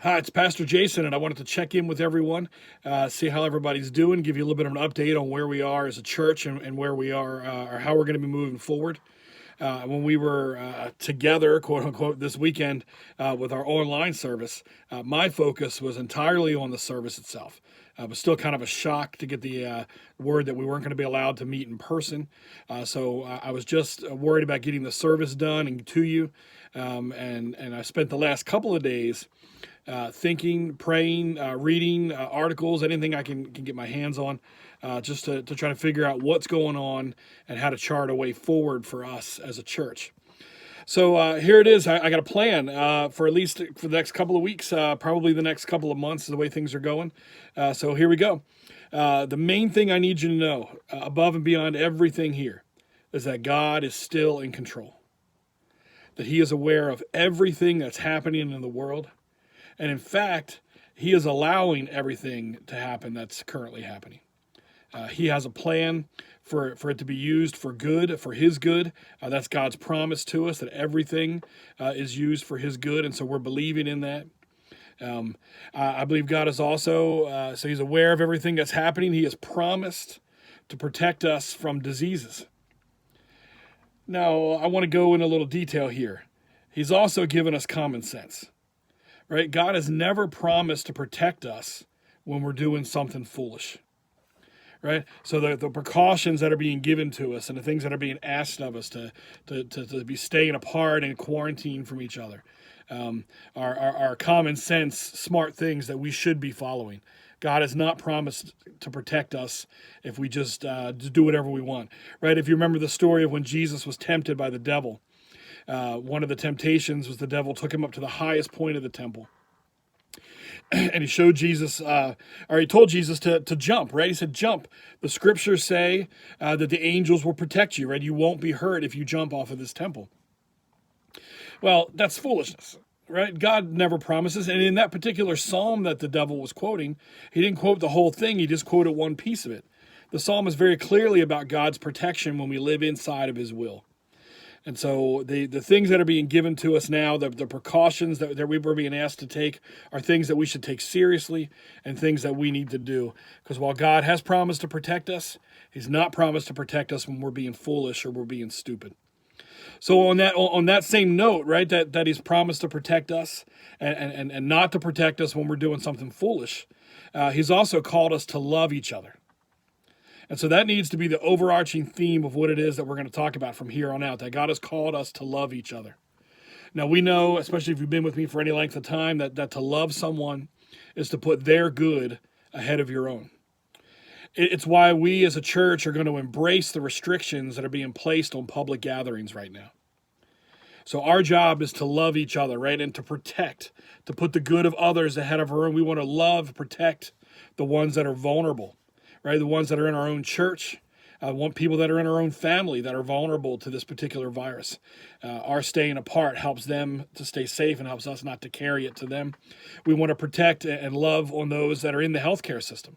Hi, it's Pastor Jason, and I wanted to check in with everyone, see how everybody's doing, give you a little bit of an update on where we are as a church and where we are, or how we're going to be moving forward. When we were together, quote unquote, this weekend with our online service, my focus was entirely on the service itself. It was still kind of a shock to get the word that we weren't going to be allowed to meet in person. So I was just worried about getting the service done and to you. And I spent the last couple of days thinking, praying, reading articles, anything I can get my hands on, just to try to figure out what's going on and how to chart a way forward for us as a church. So here it is. I got a plan for at least for the next couple of weeks, probably the next couple of months, the way things are going. So here we go. The main thing I need you to know, above and beyond everything here, is that God is still in control. That He is aware of everything that's happening in the world. And in fact, He is allowing everything to happen that's currently happening. He has a plan for it to be used for good, for His good. That's God's promise to us, that everything is used for His good. And so we're believing in that. I believe God is also, so He's aware of everything that's happening. He has promised to protect us from diseases. Now, I want to go in a little detail here. He's also given us common sense. Right? God has never promised to protect us when we're doing something foolish. Right? So the precautions that are being given to us and the things that are being asked of us to be staying apart and quarantined from each other are common sense, smart things that we should be following. God has not promised to protect us if we just do whatever we want. Right? If you remember the story of when Jesus was tempted by the devil, one of the temptations was the devil took him up to the highest point of the temple. And he showed Jesus, or he told Jesus to jump, right? He said, jump. The scriptures say that the angels will protect you, right? You won't be hurt if you jump off of this temple. Well, that's foolishness, right? God never promises. And in that particular psalm that the devil was quoting, he didn't quote the whole thing. He just quoted one piece of it. The psalm is very clearly about God's protection when we live inside of His will. And so the things that are being given to us now, the precautions that we were being asked to take are things that we should take seriously and things that we need to do. Because while God has promised to protect us, He's not promised to protect us when we're being foolish or we're being stupid. So on that same note, right, that He's promised to protect us and not to protect us when we're doing something foolish, He's also called us to love each other. And so that needs to be the overarching theme of what it is that we're going to talk about from here on out, that God has called us to love each other. Now, we know, especially if you've been with me for any length of time, that to love someone is to put their good ahead of your own. It's why we as a church are going to embrace the restrictions that are being placed on public gatherings right now. So our job is to love each other, right? And to protect, to put the good of others ahead of our own. We want to love, protect the ones that are vulnerable. Right, the ones that are in our own church, want people that are in our own family that are vulnerable to this particular virus. Our staying apart helps them to stay safe and helps us not to carry it to them. We want to protect and love on those that are in the healthcare system.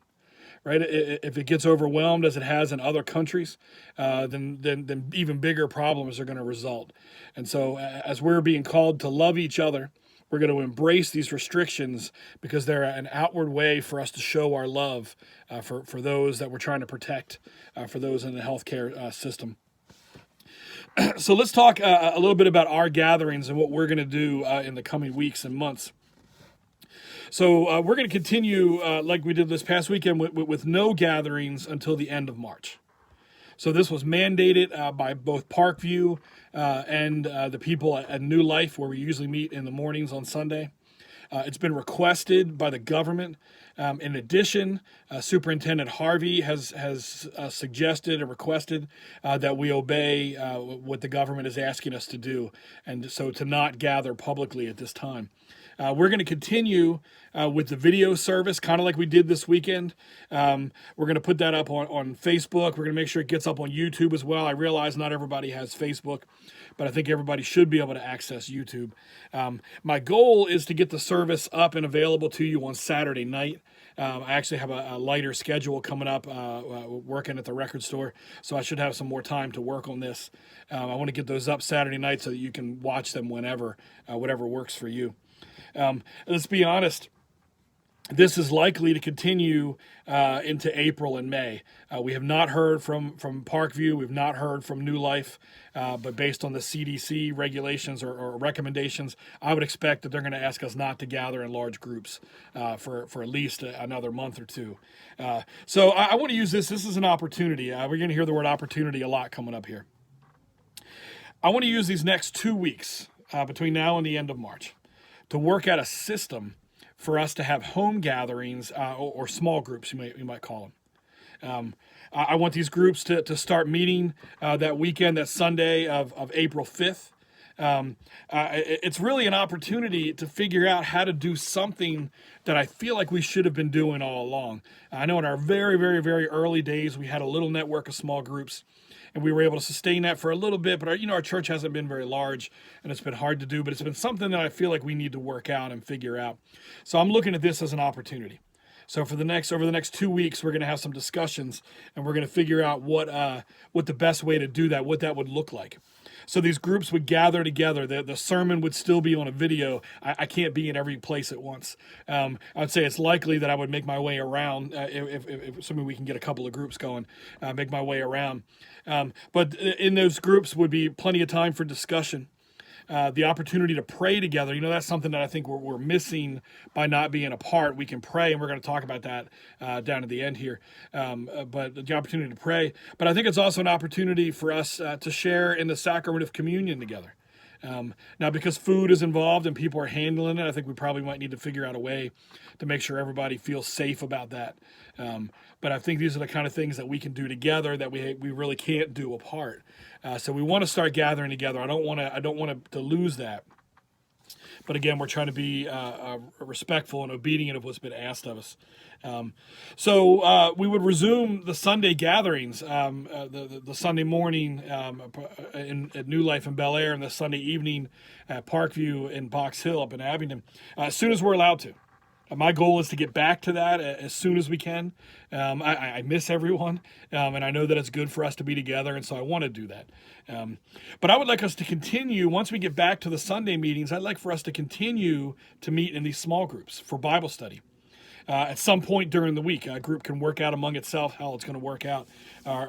Right, if it gets overwhelmed as it has in other countries, then even bigger problems are going to result. And so, as we're being called to love each other, we're going to embrace these restrictions because they're an outward way for us to show our love for those that we're trying to protect, for those in the healthcare system. So let's talk a little bit about our gatherings and what we're going to do in the coming weeks and months. So we're going to continue like we did this past weekend with no gatherings until the end of March. So this was mandated by both Parkview and the people at New Life, where we usually meet in the mornings on Sunday. It's been requested by the government. In addition, Superintendent Harvey has suggested and requested that we obey what the government is asking us to do, and so to not gather publicly at this time. We're going to continue with the video service, kind of like we did this weekend. We're going to put that up on Facebook. We're going to make sure it gets up on YouTube as well. I realize not everybody has Facebook, but I think everybody should be able to access YouTube. My goal is to get the service up and available to you on Saturday night. I actually have a lighter schedule coming up, working at the record store, so I should have some more time to work on this. I want to get those up Saturday night so that you can watch them whenever, whatever works for you. Let's be honest. This is likely to continue into April and May. We have not heard from Parkview. We've not heard from New Life, but based on the CDC regulations or recommendations, I would expect that they're going to ask us not to gather in large groups for at least another month or two. So I want to use this. This is an opportunity. We're going to hear the word opportunity a lot coming up here. I want to use these next 2 weeks between now and the end of March to work out a system for us to have home gatherings or small groups, you might call them. I want these groups to start meeting that weekend, that Sunday of April 5th. It's really an opportunity to figure out how to do something that I feel like we should have been doing all along. I know in our very, very, very early days, we had a little network of small groups, and we were able to sustain that for a little bit, but our church hasn't been very large, and it's been hard to do, but it's been something that I feel like we need to work out and figure out. So I'm looking at this as an opportunity. So over the next 2 weeks, we're going to have some discussions, and we're going to figure out what the best way to do that, what that would look like. So these groups would gather together. The sermon would still be on a video. I can't be in every place at once. I would say it's likely that I would make my way around if assuming we can get a couple of groups going, make my way around. But in those groups would be plenty of time for discussion. The opportunity to pray together, that's something that I think we're missing by not being apart. We can pray, and we're going to talk about that down at the end here. But the opportunity to pray. But I think it's also an opportunity for us to share in the sacrament of communion together. Now, because food is involved and people are handling it, I think we probably might need to figure out a way to make sure everybody feels safe about that. But I think these are the kind of things that we can do together that we really can't do apart. So we want to start gathering together. I don't want to lose that. But again, we're trying to be respectful and obedient of what's been asked of us. So we would resume the Sunday gatherings, the Sunday morning at New Life in Bel Air, and the Sunday evening at Parkview in Box Hill up in Abingdon, as soon as we're allowed to. My goal is to get back to that as soon as we can. I miss everyone, and I know that it's good for us to be together, and so I want to do that. But I would like us to continue, once we get back to the Sunday meetings, I'd like for us to continue to meet in these small groups for Bible study. At some point during the week, a group can work out among itself how it's going to work out,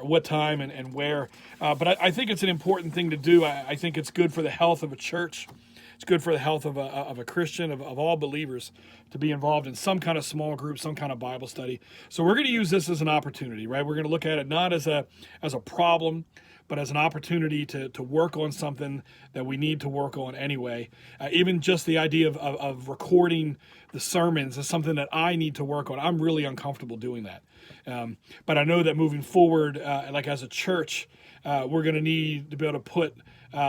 what time and where. But I think it's an important thing to do. I think it's good for the health of a church. It's good for the health of a Christian, of all believers, to be involved in some kind of small group, some kind of Bible study. So we're going to use this as an opportunity, right? We're going to look at it not as a problem, but as an opportunity to work on something that we need to work on anyway. Even just the idea of recording the sermons is something that I need to work on. I'm really uncomfortable doing that. But I know that moving forward, like as a church, we're going to need to be able to put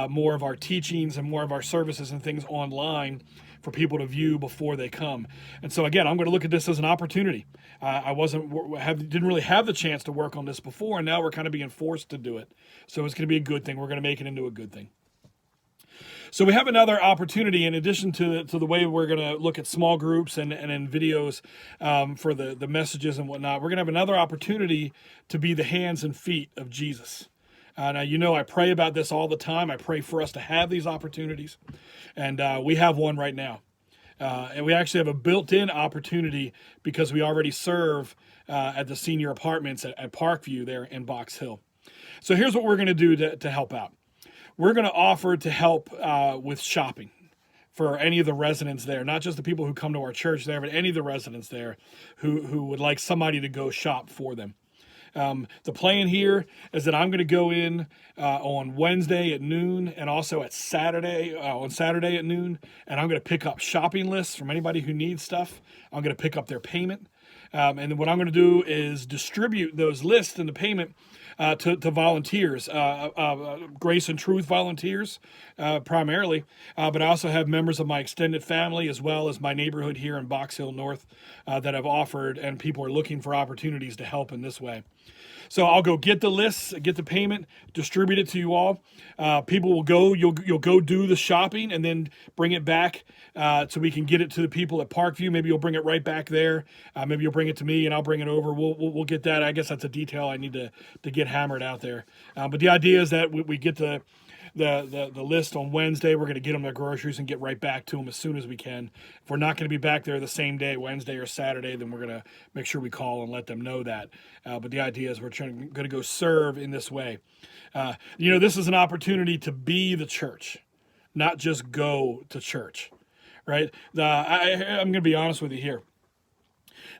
more of our teachings and more of our services and things online for people to view before they come. And so again, I'm going to look at this as an opportunity. I didn't really have the chance to work on this before, and now we're kind of being forced to do it. So it's going to be a good thing. We're going to make it into a good thing. So we have another opportunity in addition to the way we're going to look at small groups and in videos for the messages and whatnot. We're going to have another opportunity to be the hands and feet of Jesus. Now, I pray about this all the time. I pray for us to have these opportunities, and we have one right now. And we actually have a built-in opportunity because we already serve at the senior apartments at Parkview there in Box Hill. So here's what we're going to do to help out. We're going to offer to help with shopping for any of the residents there, not just the people who come to our church there, but any of the residents there who would like somebody to go shop for them. The plan here is that I'm going to go in on Wednesday at noon and also on Saturday at noon, and I'm going to pick up shopping lists from anybody who needs stuff. I'm going to pick up their payment. And then what I'm going to do is distribute those lists and the payment to volunteers, Grace and Truth volunteers primarily, but I also have members of my extended family as well as my neighborhood here in Box Hill North that have offered, and people are looking for opportunities to help in this way. So I'll go get the lists, get the payment, distribute it to you all. People will go, you'll go do the shopping and then bring it back so we can get it to the people at Parkview. Maybe you'll bring it right back there. Maybe you'll bring it to me and I'll bring it over. We'll get that. I guess that's a detail I need to get hammered out there. But the idea is that we get the the list on Wednesday. We're going to get them their groceries and get right back to them as soon as we can. If we're not going to be back there the same day, Wednesday or Saturday, then we're going to make sure we call and let them know that. But the idea is we're going to go serve in this way. This is an opportunity to be the church, not just go to church, right? I'm going to be honest with you here.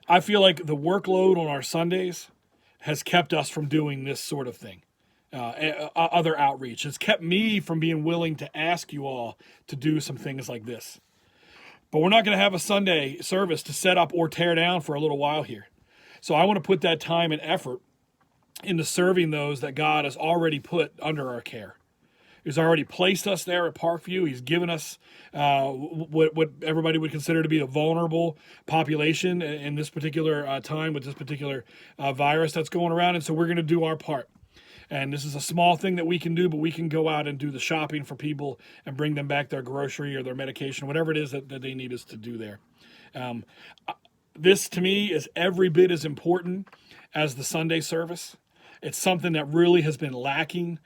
I feel like the workload on our Sundays has kept us from doing this sort of thing. Other outreach. It's kept me from being willing to ask you all to do some things like this. But we're not going to have a Sunday service to set up or tear down for a little while here. So I want to put that time and effort into serving those that God has already put under our care. He's already placed us there at Parkview. He's given us what everybody would consider to be a vulnerable population in this particular time with this particular virus that's going around. And so we're going to do our part. And this is a small thing that we can do, but we can go out and do the shopping for people and bring them back their grocery or their medication, whatever it is that they need us to do there. This, to me, is every bit as important as the Sunday service. It's something that really has been lacking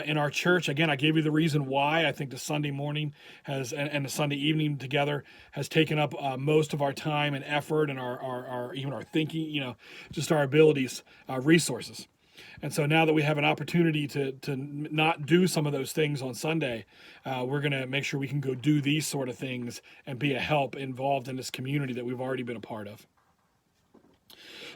in our church. Again, I gave you the reason why. I think the Sunday morning and the Sunday evening together has taken up most of our time and effort and our even our thinking, just our abilities, resources. And so now that we have an opportunity to not do some of those things on Sunday, we're going to make sure we can go do these sort of things and be a help involved in this community that we've already been a part of.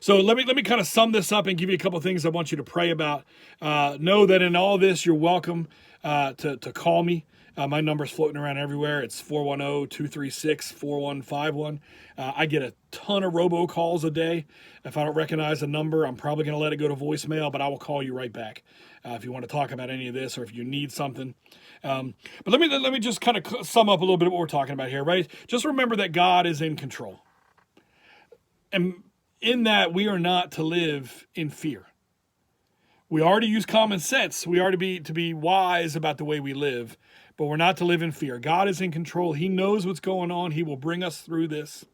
So let me kind of sum this up and give you a couple of things I want you to pray about. Know that in all this, you're welcome to call me. My number's floating around everywhere. It's 410-236-4151. I get a ton of robocalls a day. If I don't recognize a number, I'm probably going to let it go to voicemail, but I will call you right back if you want to talk about any of this or if you need something. But let me just kind of sum up a little bit of what we're talking about here, right? Just remember that God is in control. And in that, we are not to live in fear. We are to use common sense. We are to be wise about the way we live, but we're not to live in fear. God is in control. He knows what's going on. He will bring us through this.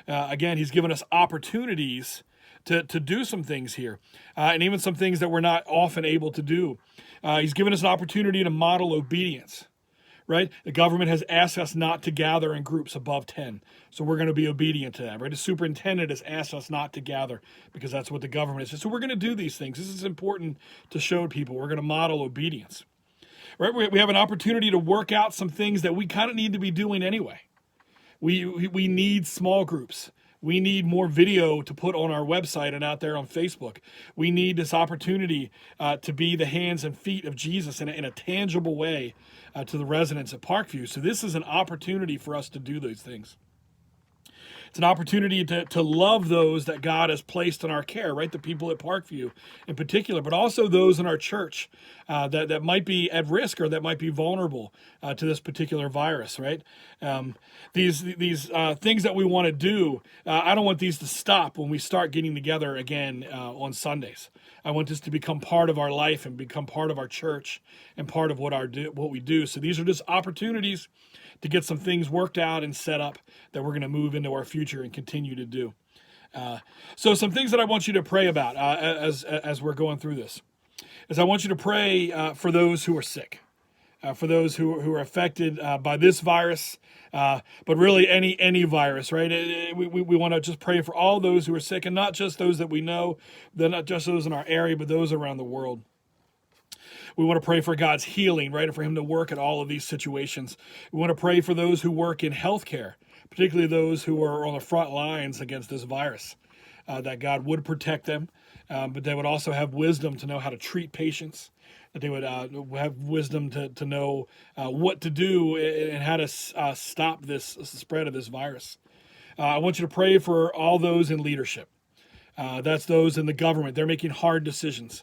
Again, He's given us opportunities to do some things here, and even some things that we're not often able to do. He's given us an opportunity to model obedience. Right? The government has asked us not to gather in groups above 10. So we're going to be obedient to that, right? The superintendent has asked us not to gather because that's what the government is. So we're going to do these things. This is important to show people. We're going to model obedience. Right? We have an opportunity to work out some things that we kind of need to be doing anyway. We need small groups. We need more video to put on our website and out there on Facebook. We need this opportunity to be the hands and feet of Jesus in a tangible way to the residents at Parkview. So this is an opportunity for us to do those things. It's an opportunity to love those that God has placed in our care, right? The people at Parkview in particular, but also those in our church that might be at risk or that might be vulnerable to this particular virus, right? These things that we want to do, I don't want these to stop when we start getting together again on Sundays. I want this to become part of our life and become part of our church and part of what we do. So these are just opportunities to get some things worked out and set up that we're going to move into our future and continue to do. So some things that I want you to pray about as we're going through this is I want you to pray for those who are sick, for those who are affected by this virus, but really any virus, right? We want to just pray for all those who are sick, and not just those that we know, not just those in our area, but those around the world. We want to pray for God's healing, right, and for Him to work in all of these situations. We want to pray for those who work in healthcare, particularly those who are on the front lines against this virus, that God would protect them, but they would also have wisdom to know how to treat patients, that they would have wisdom to know what to do and how to stop this spread of this virus. I want you to pray for all those in leadership. That's those in the government. They're making hard decisions.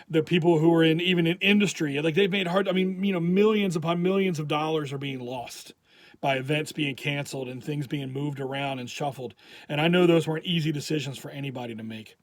The people who are even in industry, like they've made millions upon millions of dollars are being lost by events being canceled and things being moved around and shuffled. And I know those weren't easy decisions for anybody to make.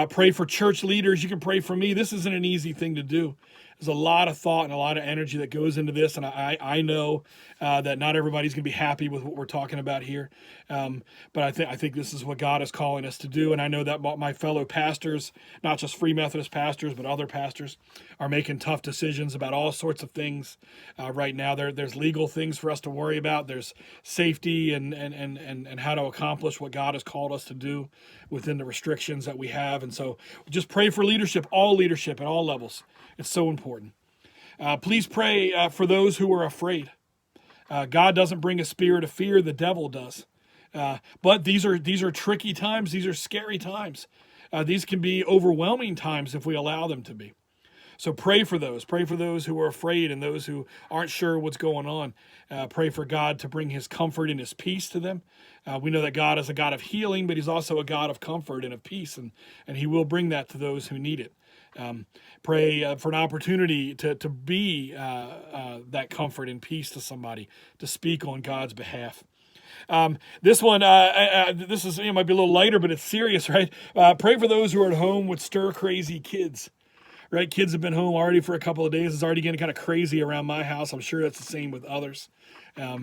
Pray for church leaders. You can pray for me. This isn't an easy thing to do. there's a lot of thought and a lot of energy that goes into this, and I know that not everybody's going to be happy with what we're talking about here, but I think this is what God is calling us to do, and I know that my fellow pastors, not just Free Methodist pastors, but other pastors, are making tough decisions about all sorts of things right now. There's legal things for us to worry about. There's safety and how to accomplish what God has called us to do within the restrictions that we have. And so just pray for leadership at all levels. It's so important. Please pray for those who are afraid. God doesn't bring a spirit of fear, the devil does. But these are tricky times. These are scary times. These can be overwhelming times if we allow them to be. So pray for those. Pray for those who are afraid and those who aren't sure what's going on. Pray for God to bring his comfort and his peace to them. We know that God is a God of healing, but he's also a God of comfort and of peace, and he will bring that to those who need it. Pray for an opportunity to be that comfort and peace to somebody, to speak on God's behalf. This one, this is, might be a little lighter, but it's serious, right? Pray for those who are at home with stir-crazy kids. Right, kids have been home already for a couple of days. It's already getting kind of crazy around my house. I'm sure that's the same with others. A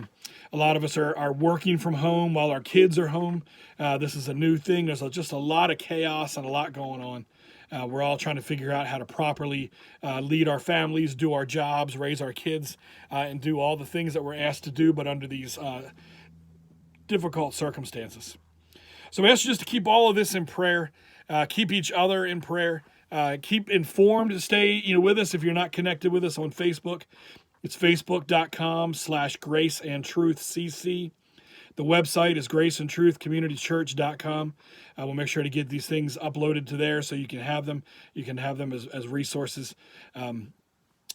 lot of us are working from home while our kids are home. This is a new thing. There's just a lot of chaos and a lot going on. We're all trying to figure out how to properly lead our families, do our jobs, raise our kids, and do all the things that we're asked to do, but under these difficult circumstances. So we ask you just to keep all of this in prayer, keep each other in prayer. Keep informed. Stay with us if you're not connected with us on Facebook. It's facebook.com/graceandtruthcc. The website is graceandtruthcommunitychurch.com. We'll make sure to get these things uploaded to there so you can have them. You can have them as resources.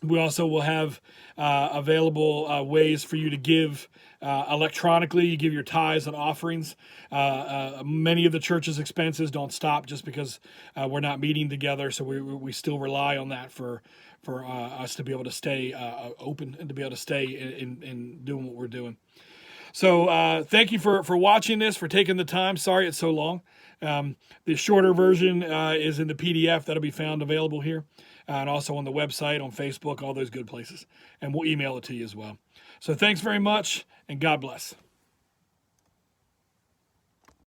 We also will have available ways for you to give electronically. You give your tithes and offerings. Many of the church's expenses don't stop just because we're not meeting together, so we still rely on that for us to be able to stay open and to be able to stay in doing what we're doing. So thank you for watching this, for taking the time. Sorry it's so long. The shorter version is in the PDF that'll be found available here, and also on the website, on Facebook, all those good places. And we'll email it to you as well. So thanks very much, and God bless.